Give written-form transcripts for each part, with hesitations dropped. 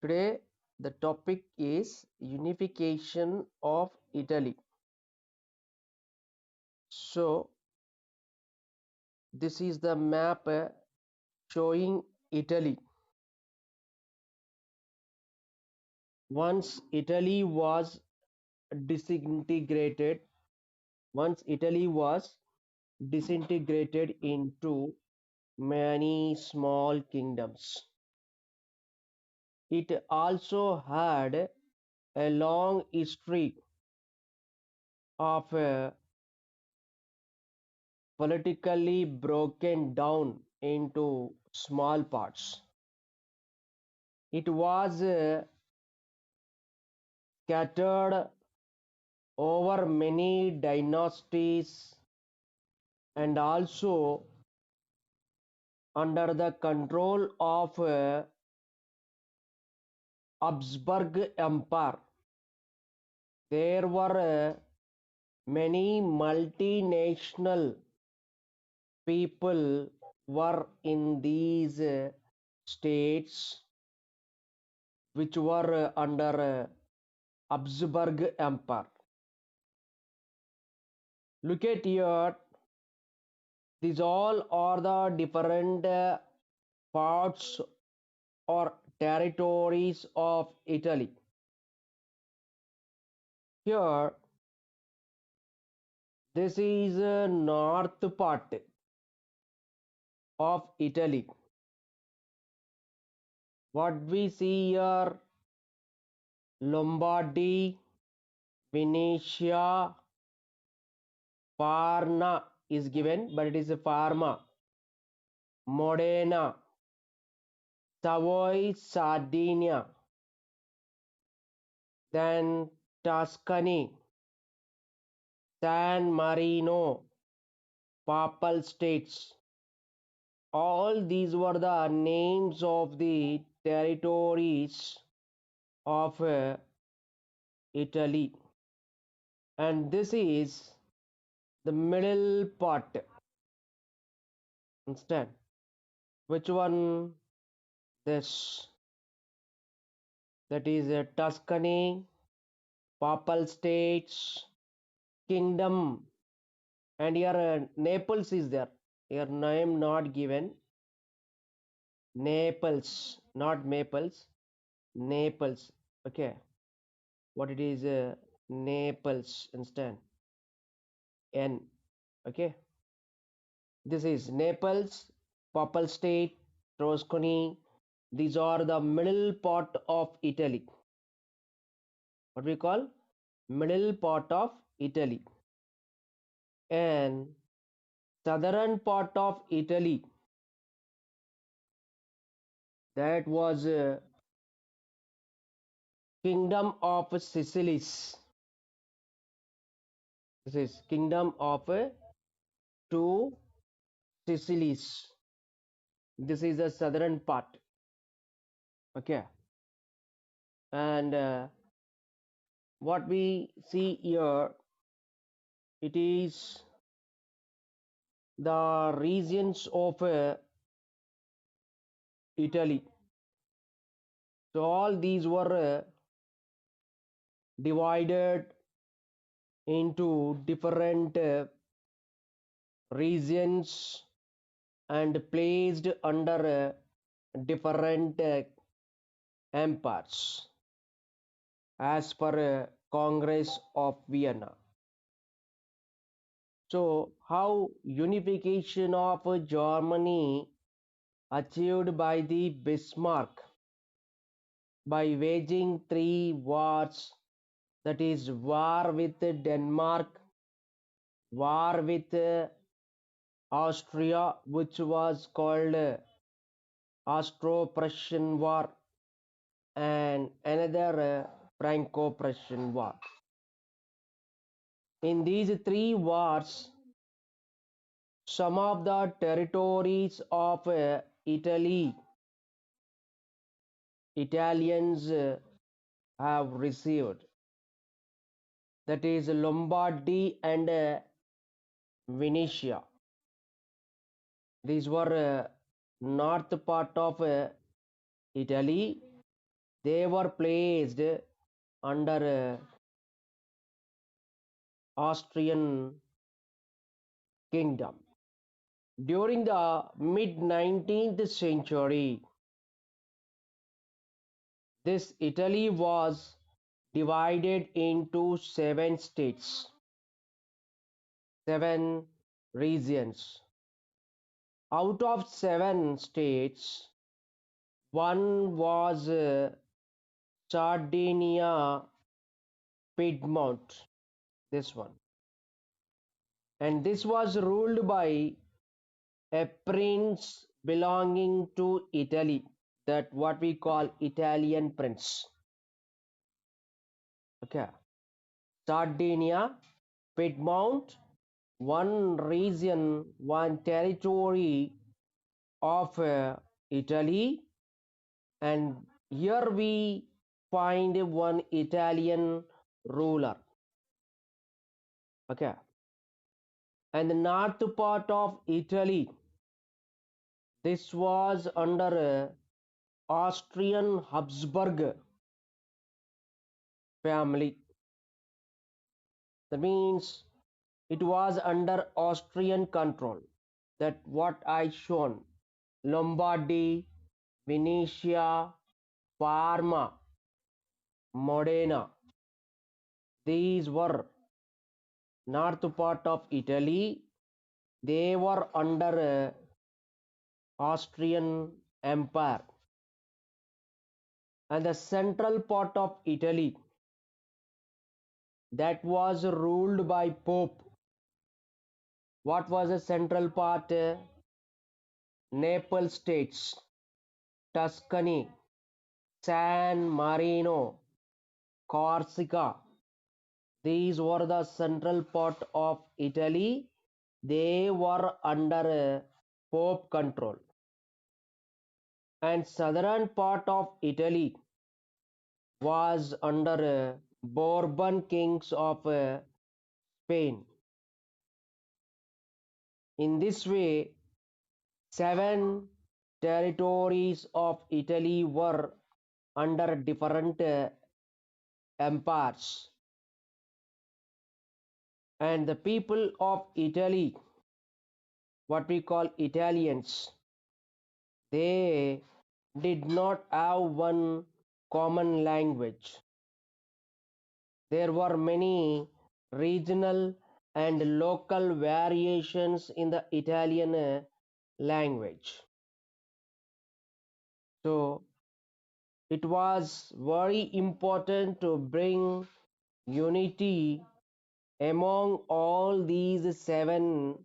Today the topic is Unification of Italy. So this is the map showing Italy. Once Italy was disintegrated, into many small kingdoms. It also had a long history of politically broken down into small parts. It was scattered over many dynasties and also under the control of Habsburg Empire. There were many multinational people were in these states which were under Habsburg Empire. Look at here, these all are the different parts or territories of Italy. Here, this is north part of Italy. What we see here, Lombardy, Venetia, Parma is given, but it is a Parma, Modena, Savoy, Sardinia, then Tuscany, San Marino, Papal States. All these were the names of the territories of Italy, and this is the middle part. Understand? Which one? This. That is Tuscany, Papal States, Kingdom, and here Naples is there. Your name not given. Naples, not Maples. Naples. Okay. What it is? Naples. Understand? N. Okay. This is Naples, Papal State, Tuscany. These are the middle part of Italy. What we call middle part of Italy. And southern part of Italy, that was Kingdom of Sicilies. This is Kingdom of two Sicilies. This is the southern part. Okay. And what we see here, it is the regions of Italy. So all these were divided into different regions and placed under different empires as per Congress of Vienna. So how unification of Germany achieved by the Bismarck by waging three wars, that is war with Denmark, war with Austria, which was called Austro-Prussian War, and another Franco-Prussian War. In these three wars, some of the territories of Italy, Italians have received. That is Lombardy and Venetia. These were north part of Italy, They were placed under Austrian kingdom. During the mid 19th century, this Italy was divided into seven states, seven regions. Out of seven states, one was Sardinia Piedmont, this one. And this was ruled by a prince belonging to Italy, that what we call Italian prince. Okay. Sardinia, Piedmont, one region, one territory of Italy, and here we find one Italian ruler. Okay. And the north part of Italy, this was under Austrian Habsburg family. That means it was under Austrian control. That what I shown, Lombardy, Venetia, Parma, Modena, these were north part of Italy. They were under Austrian Empire. And the central part of Italy, that was ruled by Pope. What was the central part? Naples states, Tuscany, San Marino, Corsica. These were the central part of Italy. They were under Pope control. And southern part of Italy was under Bourbon kings of Spain. In this way, seven territories of Italy were under different empires. And the people of Italy, what we call Italians, they did not have one common language. There were many regional and local variations in the Italian language. So it was very important to bring unity among all these seven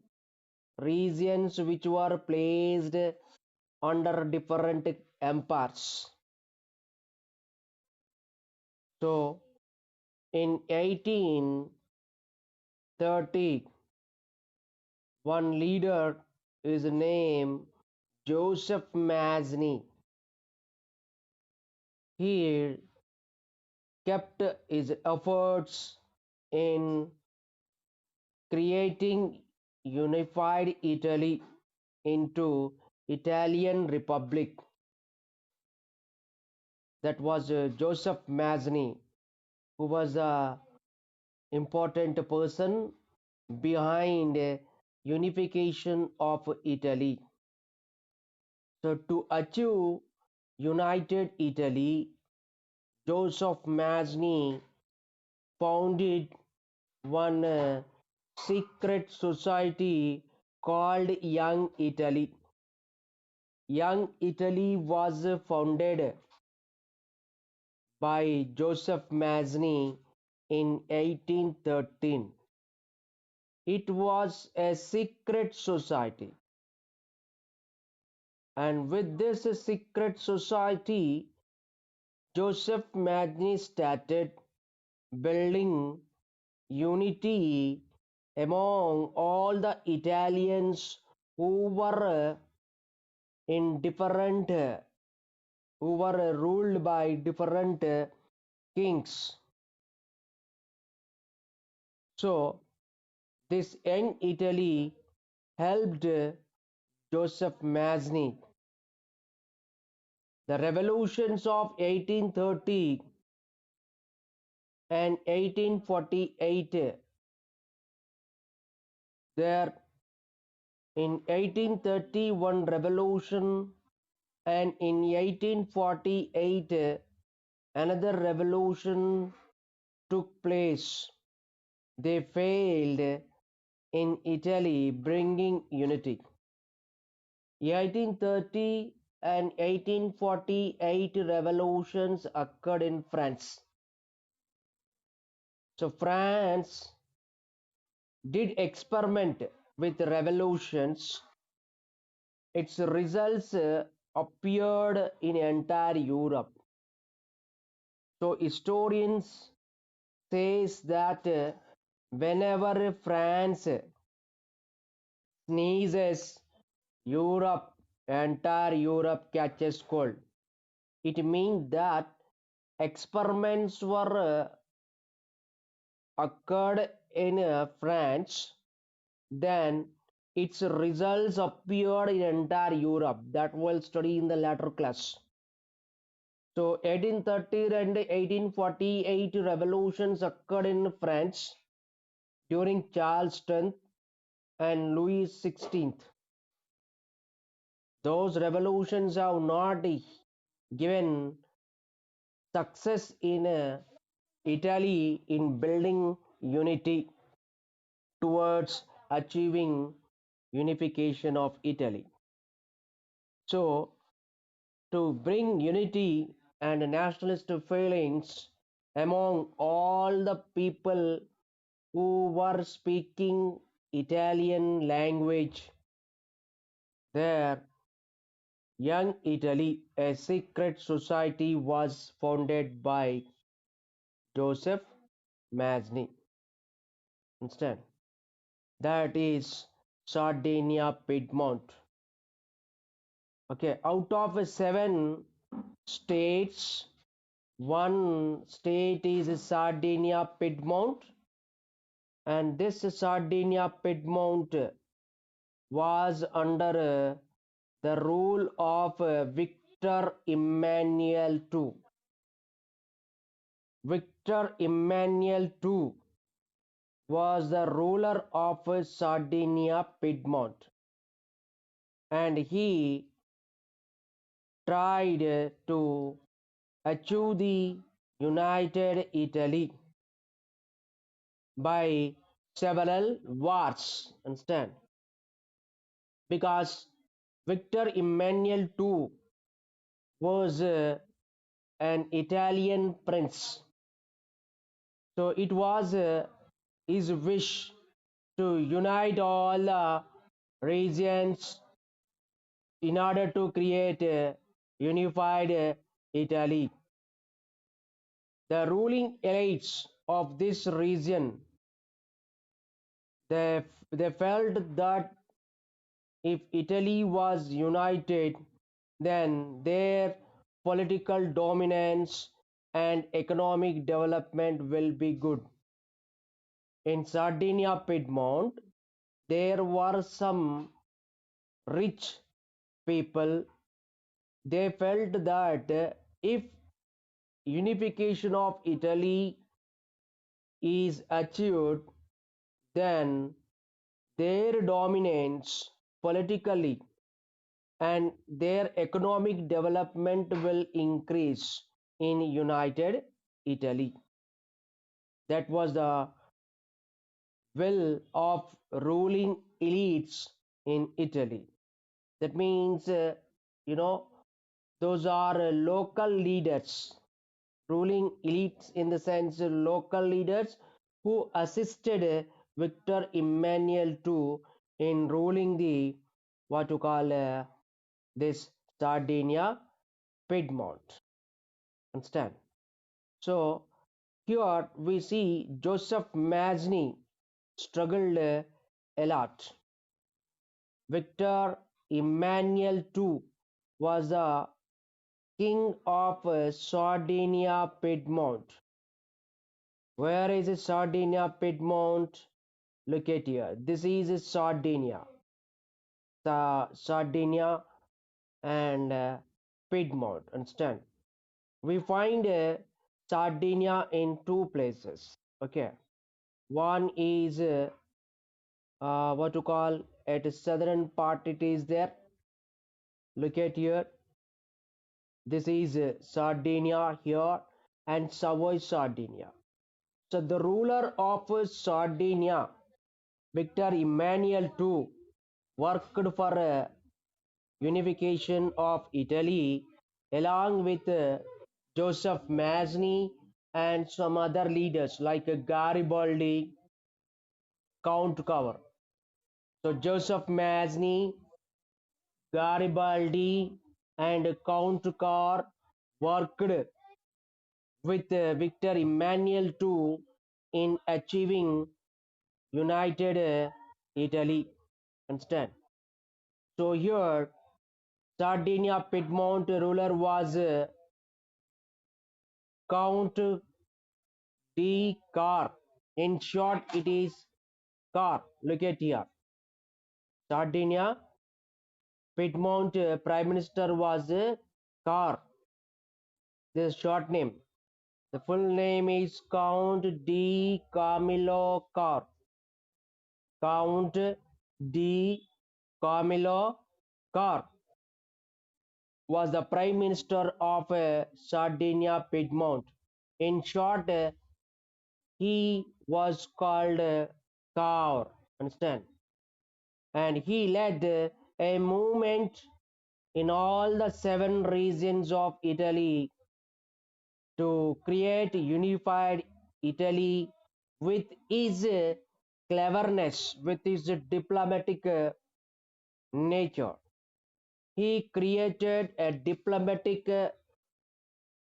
regions which were placed under different empires. So in 1830, one leader is named Joseph Mazzini. He kept his efforts in creating unified Italy into Italian Republic. That was Joseph Mazzini, who was a important person behind unification of Italy. So to achieve united Italy, Joseph Mazzini founded one secret society called Young Italy. Young Italy was founded by Joseph Mazzini in 1813. It was a secret society, and with this secret society, Joseph Mazzini started building unity among all the Italians who were in different who were ruled by different kings. So this young Italy helped Joseph Mazzini The revolutions of 1830 and 1848, there in 1831 revolution, and in 1848 another revolution took place. They failed in Italy, bringing unity. 1830 and 1848 revolutions occurred in France. So France did experiment with revolutions. Its results appeared in entire Europe. So historians says that whenever France sneezes, Europe, entire Europe catches cold. It means that experiments were occurred in France, then its results appeared in entire Europe. That we'll study in the later class. So 1830 and 1848 revolutions occurred in France during Charles X and Louis XVI. Those revolutions have not given success in Italy in building unity towards achieving unification of Italy. So, to bring unity and nationalist feelings among all the people who were speaking Italian language, there, Young Italy, a secret society, was founded by Joseph Mazzini. Understand? That is Sardinia Piedmont. Okay, out of 7 states, one state is Sardinia Piedmont, and this Sardinia Piedmont was under the rule of Victor Emmanuel II. Victor Emmanuel II was the ruler of Sardinia Piedmont, and he tried to achieve the united Italy by several wars. Understand? Because Victor Emmanuel II was an Italian prince, so it was his wish to unite all the regions in order to create a unified Italy. The ruling elites of this region, they felt that if Italy was united, then their political dominance and economic development will be good. In Sardinia Piedmont, there were some rich people. They felt that if unification of Italy is achieved, then their dominance politically and their economic development will increase in united Italy. That was the will of ruling elites in Italy. That means, you know, those are local leaders, ruling elites in the sense local leaders who assisted Victor Emmanuel II in ruling the what you call this Sardinia Piedmont. Understand? So here we see Joseph Mazzini struggled a lot. Victor Emmanuel II was the king of Sardinia Piedmont. Where is Sardinia Piedmont? Look at here. This is Sardinia. The Sardinia, and Piedmont. Understand? We find Sardinia in two places. Okay, one is what to call at the southern part. It is there. Look at here. This is Sardinia here and Savoy Sardinia. So the ruler of Sardinia, Victor Emmanuel II, worked for unification of Italy along with Joseph Mazzini and some other leaders like Garibaldi, Count Cover. So Joseph Mazzini, Garibaldi, and Count Car worked with Victor Emmanuel II in achieving united Italy. Understand? So here, Sardinia Piedmont ruler was Count D. Car. In short, it is Car. Look at here. Sardinia Piedmont Prime Minister was Car. This short name. The full name is Count D. Camillo Car. Count D. Camillo Car was the Prime Minister of Sardinia Piedmont. In short, he was called Kaur. Understand? And he led a movement in all the seven regions of Italy to create unified Italy with his cleverness, with his diplomatic nature. He created a diplomatic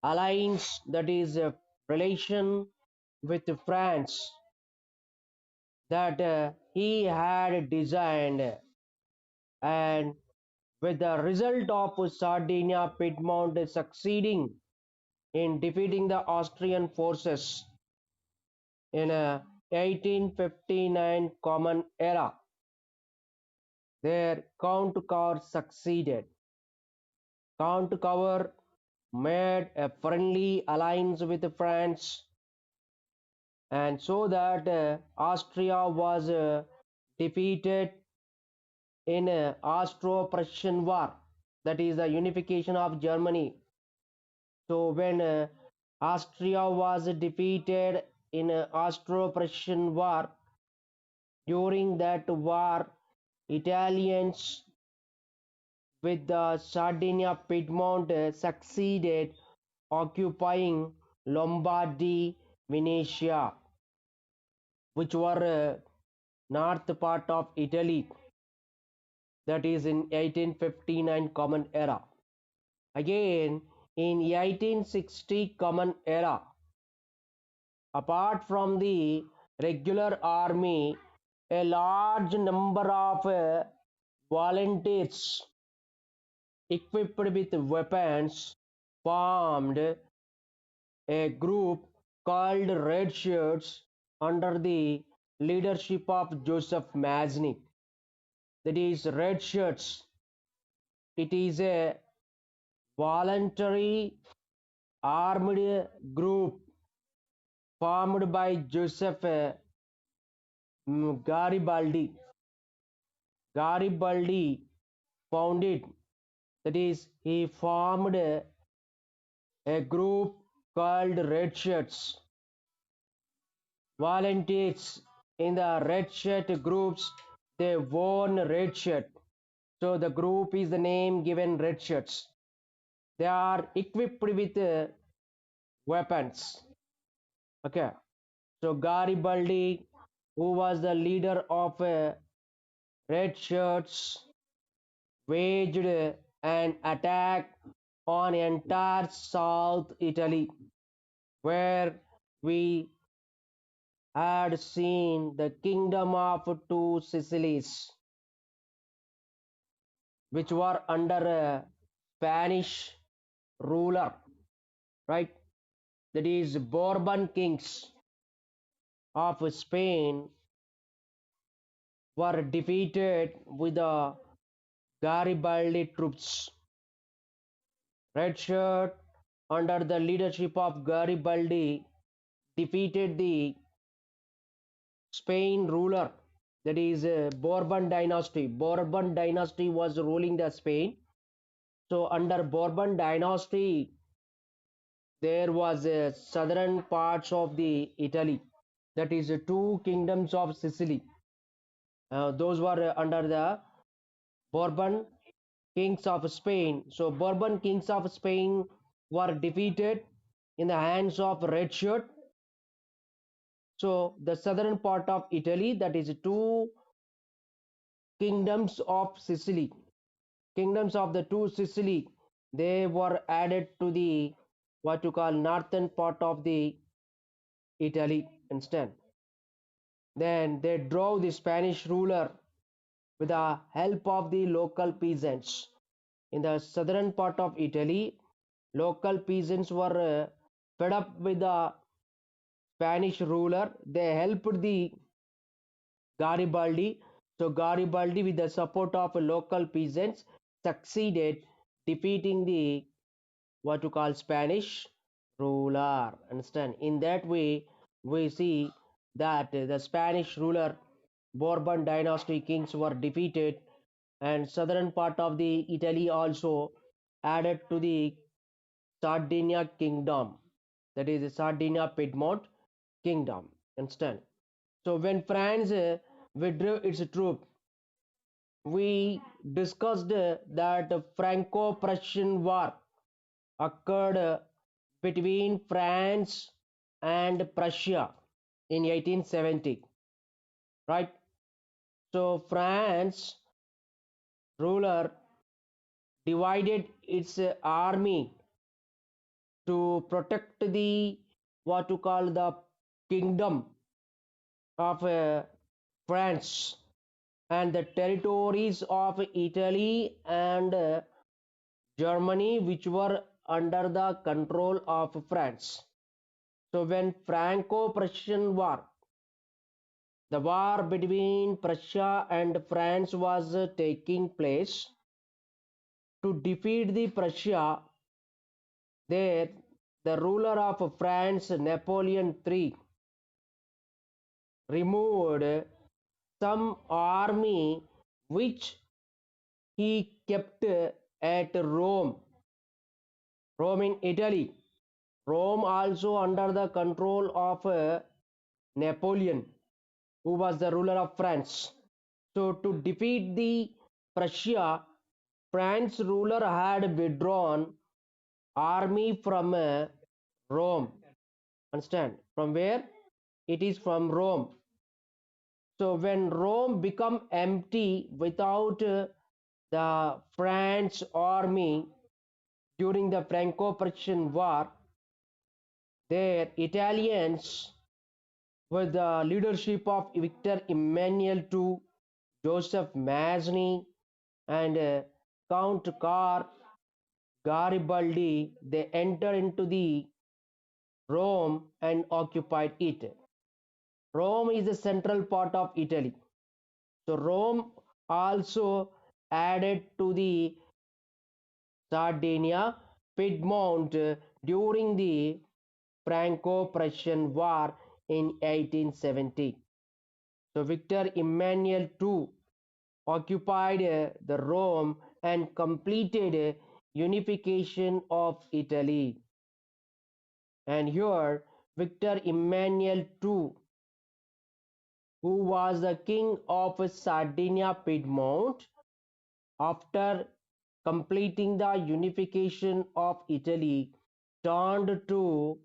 alliance, that is a relation with France, that he had designed, and with the result of Sardinia Piedmont succeeding in defeating the Austrian forces in 1859 Common Era. Their Count Car succeeded. Count Cover made a friendly alliance with France, and so that Austria was defeated in Austro-Prussian War, that is the unification of Germany. So when Austria was defeated in Austro-Prussian War, during that war, Italians with the Sardinia Piedmont succeeded occupying Lombardy, Venetia, which were north part of Italy, that is in 1859 Common Era. Again, in 1860 Common Era, apart from the regular army, a large number of volunteers equipped with weapons formed a group called Red Shirts under the leadership of Joseph Mazzini. That is Red Shirts. It is a voluntary armed group formed by Joseph Garibaldi. Garibaldi founded, that is, he formed a group called Red Shirts. Volunteers in the Red Shirt groups, they worn red shirt. So the group is the name given Red Shirts. They are equipped with weapons. Okay. So Garibaldi, who was the leader of Red Shirts, waged an attack on entire South Italy, where we had seen the kingdom of two Sicilies, which were under a Spanish ruler, right? That is, Bourbon kings of Spain were defeated with the Garibaldi troops. Red Shirt, under the leadership of Garibaldi, defeated the Spain ruler, that is Bourbon dynasty. Bourbon dynasty was ruling the Spain. So under Bourbon dynasty, there was southern parts of the Italy, that is two kingdoms of Sicily. Those were under the Bourbon kings of Spain. So Bourbon kings of Spain were defeated in the hands of Red Shirt. So the southern part of Italy, that is two kingdoms of Sicily, kingdoms of the two Sicily, they were added to the what you call northern part of the Italy instead. Then they drove the Spanish ruler with the help of the local peasants. In the southern part of Italy, local peasants were fed up with the Spanish ruler. They helped the Garibaldi. So Garibaldi, with the support of local peasants, succeeded defeating the what you call Spanish ruler. Understand? In that way, we see that the Spanish ruler, Bourbon dynasty kings were defeated, and southern part of the Italy also added to the Sardinia kingdom, that is the Sardinia Piedmont kingdom. Understand? So when France withdrew its troops, we discussed that Franco-Prussian War occurred between France and Prussia in 1870, right? So France ruler divided its army to protect the what to call the kingdom of France and the territories of Italy and Germany, which were under the control of France. So when Franco-Prussian War, the war between Prussia and France was taking place, to defeat the Prussia, there the ruler of France, Napoleon III, removed some army which he kept at Rome in Italy. Rome also under the control of Napoleon, who was the ruler of France. So to defeat the Prussia, France ruler had withdrawn army from Rome. Understand? From where? It is from Rome. So when Rome become empty without the French army during the Franco-Prussian War, there Italians, with the leadership of Victor Emmanuel II, Joseph Mazzini, and Count Garibaldi, they entered into the Rome and occupied it. Rome is the central part of Italy. So Rome also added to the Sardinia Piedmont during the Franco-Prussian War in 1870. So Victor Emmanuel II occupied the Rome and completed unification of Italy. And here Victor Emmanuel II, who was the king of Sardinia Piedmont, after completing the unification of Italy, turned to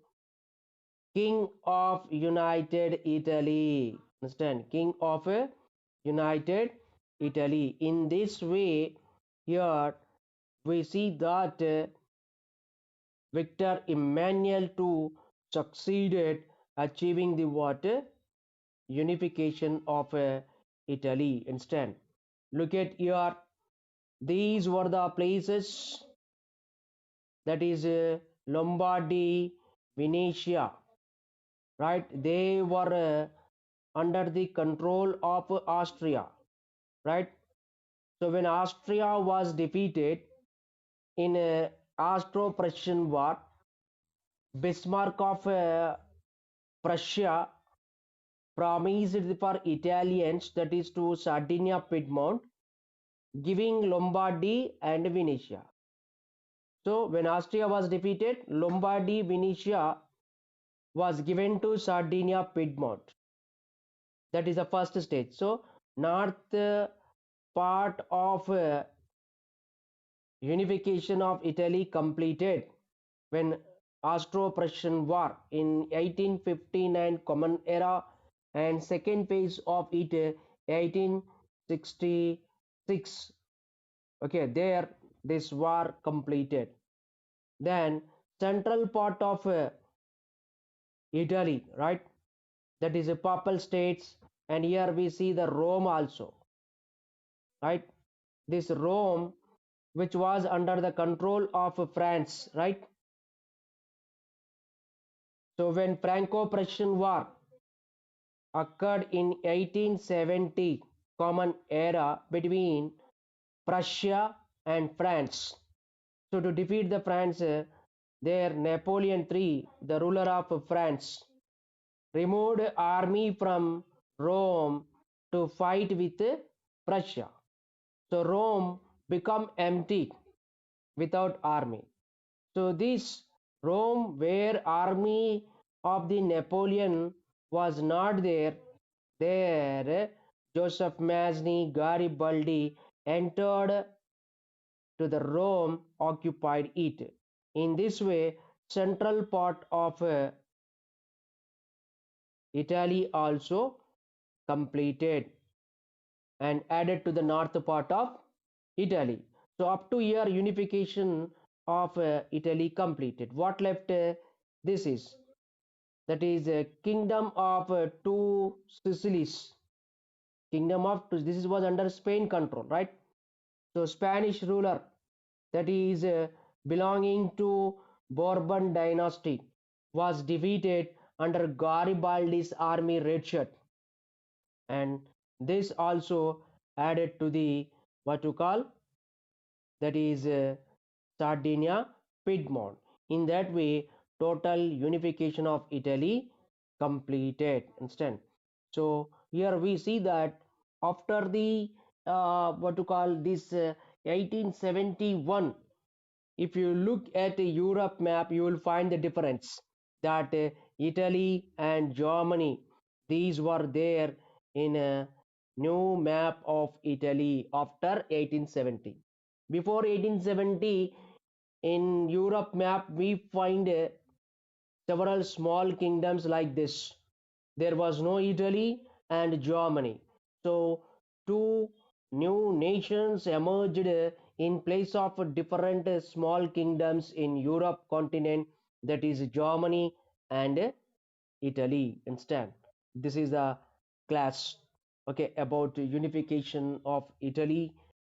King of United Italy. Understand? King of United Italy. In this way, here we see that Victor Emmanuel II succeeded achieving the what? Unification of Italy. Instead, look at here. These were the places, that is Lombardy, Venetia, right? They were under the control of Austria, right? So when Austria was defeated in Austro-Prussian War, Bismarck of Prussia promised for Italians, that is to Sardinia Piedmont, giving Lombardy and Venetia. So when Austria was defeated, Lombardy, Venetia was given to Sardinia Piedmont. That is the first stage. So north part of unification of Italy completed when Austro-Prussian War in 1859 Common Era, and second phase of it 1866. Okay, there this war completed. Then central part of Italy, right? That is a papal states, and here we see the Rome also, right? This Rome, which was under the control of France, right? So when Franco-Prussian War occurred in 1870, Common Era between Prussia and France. So to defeat the France, there Napoleon III, the ruler of France, removed army from Rome to fight with Prussia. So Rome become empty without army. So this Rome, where army of the Napoleon was not there, there Joseph Mazzini Garibaldi entered to the Rome, occupied it. In this way, central part of Italy also completed and added to the north part of Italy. So up to here unification of Italy completed. What left? This is, that is kingdom of two Sicilies. Kingdom of two, this was under Spain control, right? So Spanish ruler, that is belonging to Bourbon dynasty, was defeated under Garibaldi's army red shirt, and this also added to the what you call, that is Sardinia Piedmont. In that way, total unification of Italy completed. Understand? So here we see that after the what to call this 1871, if you look at the Europe map, you will find the difference that Italy and Germany, these were there in a new map of Italy after 1870. Before 1870, in Europe map, we find several small kingdoms like this. There was no Italy and Germany. So two new nations emerged in place of different small kingdoms in Europe continent, that is Germany and Italy instead. This is a class, okay, about unification of Italy